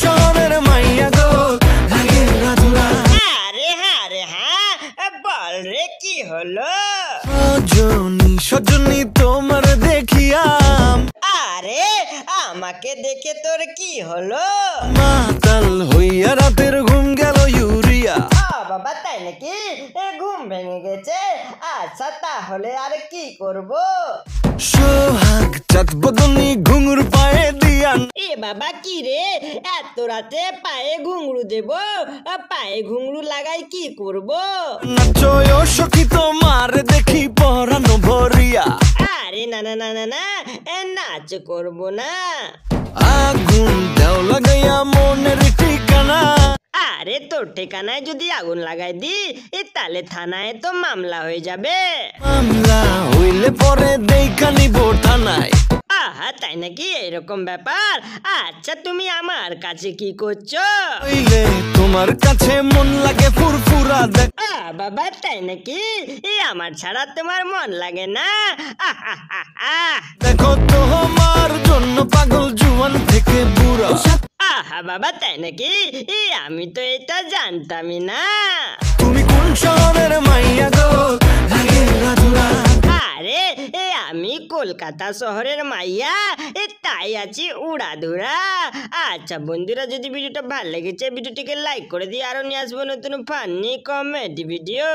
শহরের মাইয়া গো লাগে রাধুরা। আরে হ্যাঁ রে হ্যাঁ, বল রে কি হলো? সজনী সজনী তোমার দেখিয়াম, আরে আমাকে দেখে তোর কি হলো? মাতাল হইয়া রাতের ঘুম গেল ইউরিয়া। বাবা তাই নাকি? ঘুম ভেঙে গেছে। আচ্ছা তাহলে আর কি করব? সোহাগ চাঁদ বদনী ঘুঙুর পায়ে দিয়ান। এ বাবা কি রে, এত রাতে পায়ে ঘুঙরু দেব? পায়ে ঘুঙরু লাগাই কি করব? নাচয় সখী তোমার দেখি পরানো ভরিয়া। আরে না না না না না, নাচ করব না। আগুন দেও লাগাইয়া মনের ঠিকানা। আরে তোর ঠিকানায় যদি আগুন লাগাই দি তাহলে থানায় তো মামলা হয়ে যাবে। মামলা হইলে পরে দেখা নিব থানায়। আহা তাই নাকি? এরকম ব্যাপার। আচ্ছা তুমি আমার কাছে কি করছো? হইলে তোমার কাছে মন লাগে ফুরফুরা দেখ। বাবা তাই নাকি? আমার ছাড়া তোমার মন লাগে না? দেখো তোমার জন্য পাগল জুয়ান থেকে বুড়া। আহা বাবা তাই নাকি? আমি তো এটা জানতামই না। তুমি কোন শহরের মাইয়া গো লাগে রাধুরা। আরে আমি কলকাতা শহরের মাইয়া, তাই আছি উড়াধুরা। আচ্ছা বন্ধুরা, যদি ভিডিওটা ভালো লেগেছে ভিডিওটিকে লাইক করে দিয়ে আরো নিয়ে আসবো নতুন ফানি কমেডি ভিডিও।